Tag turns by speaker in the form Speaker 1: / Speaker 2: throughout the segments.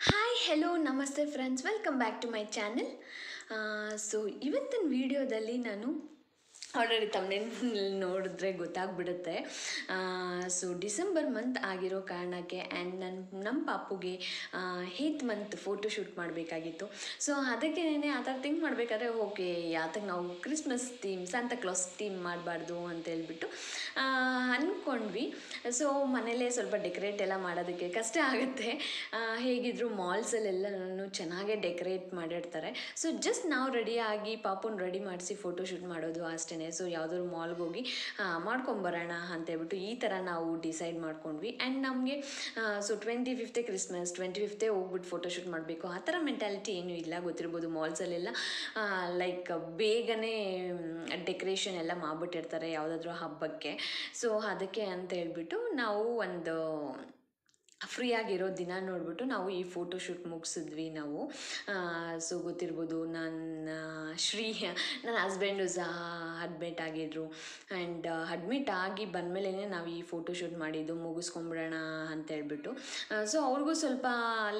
Speaker 1: Hi hello ನಮಸ್ತೆ friends, welcome back to my channel. So ಇವತ್ತಿನ ವಿಡಿಯೋದಲ್ಲಿ ನಾನು ಆಲ್ರೆಡಿ ತಮ್ಮನೇಲಿ ನೋಡಿದ್ರೆ ಗೊತ್ತಾಗ್ಬಿಡುತ್ತೆ. ಸೊ ಡಿಸೆಂಬರ್ ಮಂತ್ ಆಗಿರೋ ಕಾರಣಕ್ಕೆ ಆ್ಯಂಡ್ ನಮ್ಮ ಪಾಪುಗೆ 8th ಮಂತ್ ಫೋಟೋಶೂಟ್ ಮಾಡಬೇಕಾಗಿತ್ತು. ಸೊ ಅದಕ್ಕೇ ಆ ಥರ ಥಿಂಕ್ ಮಾಡಬೇಕಾದ್ರೆ ಓಕೆ, ಯಾತಕ್ಕೆ ನಾವು ಕ್ರಿಸ್ಮಸ್ ಥೀಮ್, ಸಾಂತಾಕ್ಲಾಸ್ ಥೀಮ್ ಮಾಡಬಾರ್ದು ಅಂತೇಳ್ಬಿಟ್ಟು ಅಂದ್ಕೊಂಡ್ವಿ. ಸೊ ಮನೇಲೇ ಸ್ವಲ್ಪ ಡೆಕೋರೇಟ್ ಎಲ್ಲ ಮಾಡೋದಕ್ಕೆ ಕಷ್ಟ ಆಗುತ್ತೆ. ಹೇಗಿದ್ರು ಮಾಲ್ಸಲ್ಲೆಲ್ಲನೂ ಚೆನ್ನಾಗೇ ಡೆಕೋರೇಟ್ ಮಾಡಿರ್ತಾರೆ. ಸೊ ಜಸ್ಟ್ ನಾವು ರೆಡಿಯಾಗಿ ಪಾಪುನ ರೆಡಿ ಮಾಡಿಸಿ ಫೋಟೋಶೂಟ್ ಮಾಡೋದು ಅಷ್ಟೇ. ಸೊ ಯಾವುದಾದ್ರು ಮಾಲ್ಗೆ ಹೋಗಿ ಮಾಡ್ಕೊಂಬರೋಣ ಅಂತೇಳ್ಬಿಟ್ಟು ಈ ಥರ ನಾವು ಡಿಸೈಡ್ ಮಾಡ್ಕೊಂಡ್ವಿ. ಆ್ಯಂಡ್ ನಮಗೆ ಸೊ 25th ಕ್ರಿಸ್ಮಸ್, 25th ಹೋಗ್ಬಿಟ್ಟು ಫೋಟೋಶೂಟ್ ಮಾಡಬೇಕು ಆ ಥರ ಮೆಂಟಾಲಿಟಿ ಏನೂ ಇಲ್ಲ. ಗೊತ್ತಿರ್ಬೋದು ಮಾಲ್ಸಲ್ಲೆಲ್ಲ ಲೈಕ್ ಬೇಗನೆ ಡೆಕೋರೇಷನ್ ಎಲ್ಲ ಮಾಡಿಬಿಟ್ಟಿರ್ತಾರೆ ಯಾವುದಾದ್ರೂ ಹಬ್ಬಕ್ಕೆ. ಸೊ ಅದಕ್ಕೆ ಅಂತ ಹೇಳ್ಬಿಟ್ಟು ನಾವು ಒಂದು ಫ್ರೀ ಆಗಿರೋ ದಿನ ನೋಡಿಬಿಟ್ಟು ನಾವು ಈ ಫೋಟೋಶೂಟ್ ಮುಗಿಸಿದ್ವಿ ನಾವು. ಸೊ ಗೊತ್ತಿರ್ಬೋದು, ನನ್ನ ಹಸ್ಬೆಂಡು ಸಹ ಅಡ್ಮಿಟ್ ಆಗಿದ್ರು. ಆ್ಯಂಡ್ ಅಡ್ಮಿಟ್ ಆಗಿ ಬಂದಮೇಲೆ ನಾವು ಈ ಫೋಟೋಶೂಟ್ ಮಾಡಿದ್ದು ಮುಗಿಸ್ಕೊಂಬಿಡೋಣ ಅಂತೇಳ್ಬಿಟ್ಟು. ಸೊ ಅವ್ರಿಗೂ ಸ್ವಲ್ಪ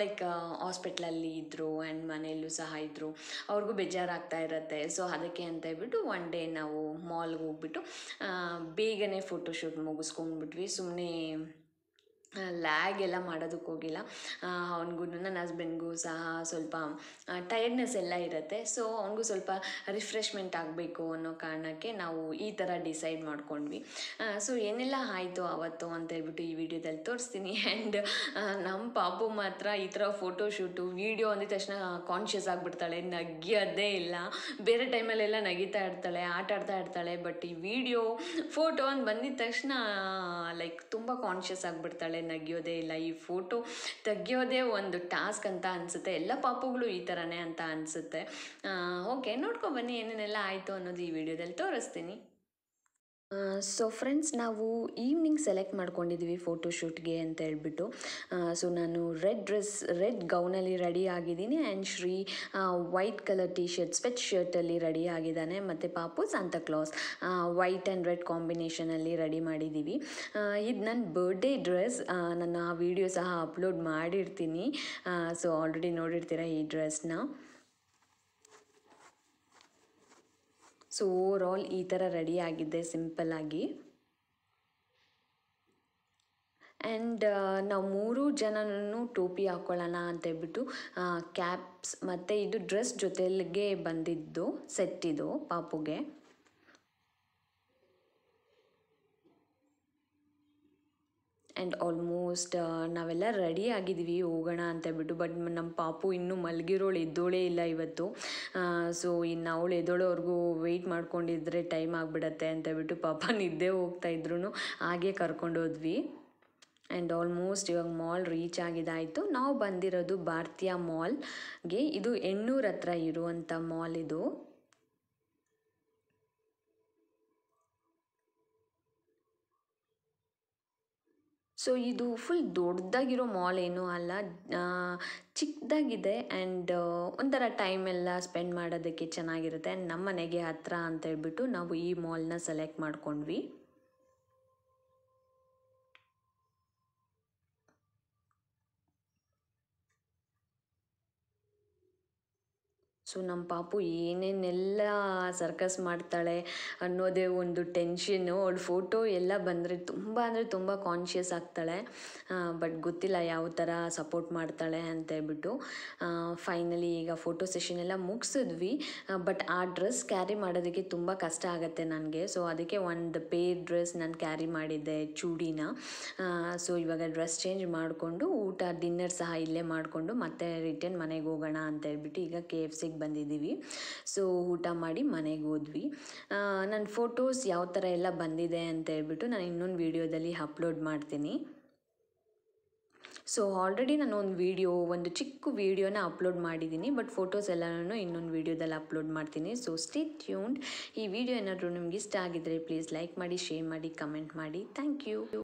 Speaker 1: ಲೈಕ್ ಹಾಸ್ಪಿಟ್ಲಲ್ಲಿ ಇದ್ದರು ಆ್ಯಂಡ್ ಮನೆಯಲ್ಲೂ ಸಹ ಇದ್ದರು, ಅವ್ರಿಗೂ ಬೇಜಾರಾಗ್ತಾ ಇರುತ್ತೆ. ಸೊ ಅದಕ್ಕೆ ಅಂತ ಹೇಳ್ಬಿಟ್ಟು ಒನ್ ಡೇ ನಾವು ಮಾಲ್ಗೆ ಹೋಗ್ಬಿಟ್ಟು ಬೇಗನೆ ಫೋಟೋಶೂಟ್ ಮುಗಿಸ್ಕೊಂಡ್ಬಿಟ್ವಿ. ಸುಮ್ಮನೆ ಲ್ಯಾಗ್ ಎಲ್ಲ ಮಾಡೋದಕ್ಕೆ ಹೋಗಿಲ್ಲ. ಅವನಿಗೂ, ನನ್ನ ಹಸ್ಬೆಂಡ್ಗೂ ಸಹ ಸ್ವಲ್ಪ ಟಯರ್ಡ್ನೆಸ್ ಎಲ್ಲ ಇರುತ್ತೆ. ಸೊ ಅವನಿಗೂ ಸ್ವಲ್ಪ ರಿಫ್ರೆಶ್ಮೆಂಟ್ ಆಗಬೇಕು ಅನ್ನೋ ಕಾರಣಕ್ಕೆ ನಾವು ಈ ಥರ ಡಿಸೈಡ್ ಮಾಡ್ಕೊಂಡ್ವಿ. ಸೊ ಏನೆಲ್ಲ ಆಯಿತು ಆವತ್ತು ಅಂತೇಳ್ಬಿಟ್ಟು ಈ ವಿಡಿಯೋದಲ್ಲಿ ತೋರಿಸ್ತೀನಿ. ಆ್ಯಂಡ್ ನಮ್ಮ ಪಾಪು ಮಾತ್ರ ಈ ಥರ ಫೋಟೋಶೂಟು ವೀಡಿಯೋ ಅಂದಿದ ತಕ್ಷಣ ಕಾನ್ಷಿಯಸ್ ಆಗಿಬಿಡ್ತಾಳೆ, ನಗಿಯೋದೇ ಇಲ್ಲ. ಬೇರೆ ಟೈಮಲ್ಲೆಲ್ಲ ನಗಿತಾ ಇರ್ತಾಳೆ, ಆಟ ಆಡ್ತಾ ಇರ್ತಾಳೆ. ಬಟ್ ಈ ವಿಡಿಯೋ ಫೋಟೋ ಅಂತ ಬಂದಿದ ತಕ್ಷಣ ಲೈಕ್ ತುಂಬ ಕಾನ್ಷಿಯಸ್ ಆಗಿಬಿಡ್ತಾಳೆ, ನಗಿಯೋದೇ ಇಲ್ಲ. ಈ ಫೋಟೋ ತೆಗಿಯೋದೇ ಒಂದು ಟಾಸ್ಕ್ ಅಂತ ಅನಿಸುತ್ತೆ. ಎಲ್ಲ ಪಾಪುಗಳು ಈ ಥರನೇ ಅಂತ ಅನಿಸುತ್ತೆ. ಓಕೆ, ನೋಡ್ಕೊಬನ್ನಿ ಏನೇನೆಲ್ಲ ಆಯಿತು ಅನ್ನೋದು ಈ ವಿಡಿಯೋದಲ್ಲಿ ತೋರಿಸ್ತೀನಿ. ಸೊ ಫ್ರೆಂಡ್ಸ್, ನಾವು ಈವ್ನಿಂಗ್ ಸೆಲೆಕ್ಟ್ ಮಾಡ್ಕೊಂಡಿದ್ವಿ ಫೋಟೋಶೂಟ್ಗೆ ಅಂತ ಹೇಳ್ಬಿಟ್ಟು. ಸೊ ನಾನು ರೆಡ್ ಗೌನಲ್ಲಿ ರೆಡಿ ಆಗಿದ್ದೀನಿ and Shri white colour T shirt, sweat ಶರ್ಟಲ್ಲಿ ರೆಡಿ ಆಗಿದ್ದಾನೆ. ಮತ್ತು ಪಾಪು ಸಾಂತಾಕ್ಲಾಸ್ ವೈಟ್ ಆ್ಯಂಡ್ ರೆಡ್ ಕಾಂಬಿನೇಷನಲ್ಲಿ ರೆಡಿ ಮಾಡಿದ್ದೀವಿ. ಇದು ನನ್ನ ಬರ್ಡೇ ಡ್ರೆಸ್. ನಾನು ಆ ವಿಡಿಯೋ ಸಹ ಅಪ್ಲೋಡ್ ಮಾಡಿರ್ತೀನಿ. ಸೊ ಆಲ್ರೆಡಿ ನೋಡಿರ್ತೀರ ಈ ಡ್ರೆಸ್ನ. ಸೊ ಓವರ್ ಆಲ್ ಈ ಥರ ರೆಡಿ ಆಗಿದ್ದೆ ಸಿಂಪಲ್ಲಾಗಿ. ಆ್ಯಂಡ್ ನಾವು 3 ಜನನೂ ಟೋಪಿ ಹಾಕ್ಕೊಳ್ಳೋಣ ಅಂತೇಳ್ಬಿಟ್ಟು ಕ್ಯಾಪ್ಸ್ ಮತ್ತು ಇದು ಡ್ರೆಸ್ ಜೊತೆಗೆ ಬಂದಿದ್ದು ಸೆಟ್ ಇದು ಪಾಪುಗೆ. ಆ್ಯಂಡ್ ಆಲ್ಮೋಸ್ಟ್ ನಾವೆಲ್ಲ ರೆಡಿ ಆಗಿದ್ವಿ ಹೋಗೋಣ ಅಂತೇಳ್ಬಿಟ್ಟು. ಬಟ್ ನಮ್ಮ ಪಾಪು ಇನ್ನೂ ಮಲಗಿರೋಳು, ಎದ್ದೋಳೇ ಇಲ್ಲ ಇವತ್ತು. ಸೊ ಇನ್ನು ಅವಳು ಎದ್ದೋಳೋವರೆಗೂ ವೆಯ್ಟ್ ಮಾಡ್ಕೊಂಡಿದ್ರೆ ಟೈಮ್ ಆಗಿಬಿಡತ್ತೆ ಅಂತೇಳ್ಬಿಟ್ಟು ಪಾಪ ನಿದ್ದೆ ಹೋಗ್ತಾಯಿದ್ರು, ಹಾಗೆ ಕರ್ಕೊಂಡೋದ್ವಿ. ಆ್ಯಂಡ್ ಆಲ್ಮೋಸ್ಟ್ ಇವಾಗ ಮಾಲ್ ರೀಚ್ ಆಗಿದ್ದಾಯಿತು. ನಾವು ಬಂದಿರೋದು ಭಾರತೀಯ ಮಾಲ್ಗೆ. ಇದು ಎಣ್ಣೂರ ಹತ್ರ ಇರುವಂಥ ಮಾಲ್ ಇದು. ಸೊ ಇದು ಫುಲ್ ದೊಡ್ಡದಾಗಿರೋ ಮಾಲ್ ಏನೂ ಅಲ್ಲ, ಚಿಕ್ಕದಾಗಿದೆ. ಆ್ಯಂಡ್ ಒಂಥರ ಟೈಮೆಲ್ಲ ಸ್ಪೆಂಡ್ ಮಾಡೋದಕ್ಕೆ ಚೆನ್ನಾಗಿರುತ್ತೆ. ಆ್ಯಂಡ್ ನಮ್ಮ ಮನೆಗೆ ಹತ್ರ ಅಂತೇಳ್ಬಿಟ್ಟು ನಾವು ಈ ಮಾಲ್ನ ಸೆಲೆಕ್ಟ್ ಮಾಡ್ಕೊಂಡ್ವಿ. ಸೊ ನಮ್ಮ ಪಾಪು ಏನೇನೆಲ್ಲ ಸರ್ಕಸ್ ಮಾಡ್ತಾಳೆ ಅನ್ನೋದೇ ಒಂದು ಟೆನ್ಷನ್ನು. ಅವಳು ಫೋಟೋ ಎಲ್ಲ ಬಂದರೆ ತುಂಬ ಕಾನ್ಷಿಯಸ್ ಆಗ್ತಾಳೆ. ಬಟ್ ಗೊತ್ತಿಲ್ಲ ಯಾವ ಥರ ಸಪೋರ್ಟ್ ಮಾಡ್ತಾಳೆ ಅಂತೇಳ್ಬಿಟ್ಟು. ಫೈನಲಿ ಈಗ ಫೋಟೋ ಸೆಷನ್ ಎಲ್ಲ ಮುಗಿಸಿದ್ವಿ. ಬಟ್ ಆ ಡ್ರೆಸ್ ಕ್ಯಾರಿ ಮಾಡೋದಕ್ಕೆ ತುಂಬ ಕಷ್ಟ ಆಗುತ್ತೆ ನನಗೆ. ಸೊ ಅದಕ್ಕೆ ಒಂದು ಪೇರ್ ಡ್ರೆಸ್ ನಾನು ಕ್ಯಾರಿ ಮಾಡಿದ್ದೆ, ಚೂಡಿನ. ಸೊ ಇವಾಗ ಡ್ರೆಸ್ ಚೇಂಜ್ ಮಾಡಿಕೊಂಡು ಡಿನ್ನರ್ ಸಹ ಇಲ್ಲೇ ಮಾಡಿಕೊಂಡು ಮತ್ತೆ ರಿಟರ್ನ್ ಮನೆಗೆ ಹೋಗೋಣ ಅಂತೇಳ್ಬಿಟ್ಟು ಈಗ KFCಗೆ ಬಂದಿದ್ದೀವಿ. ಸೊ ಊಟ ಮಾಡಿ ಮನೆಗೆ ಹೋದ್ವಿ. ನನ್ನ ಫೋಟೋಸ್ ಯಾವ ಥರ ಎಲ್ಲ ಬಂದಿದೆ ಅಂತ ಹೇಳ್ಬಿಟ್ಟು ನಾನು ಇನ್ನೊಂದು ವಿಡಿಯೋದಲ್ಲಿ ಅಪ್ಲೋಡ್ ಮಾಡ್ತೀನಿ. ಸೊ ಆಲ್ರೆಡಿ ನಾನು ಒಂದು ಚಿಕ್ಕ ವಿಡಿಯೋನ ಅಪ್ಲೋಡ್ ಮಾಡಿದ್ದೀನಿ. ಬಟ್ ಫೋಟೋಸ್ ಎಲ್ಲನೂ ಇನ್ನೊಂದು ವಿಡಿಯೋದಲ್ಲಿ ಅಪ್ಲೋಡ್ ಮಾಡ್ತೀನಿ. So stay tuned. ಈ ವಿಡಿಯೋ ಏನಾದರೂ ನಿಮ್ಗೆ ಇಷ್ಟ ಆಗಿದ್ದರೆ ಪ್ಲೀಸ್ ಲೈಕ್ ಮಾಡಿ, ಶೇರ್ ಮಾಡಿ, ಕಮೆಂಟ್ ಮಾಡಿ. Thank you.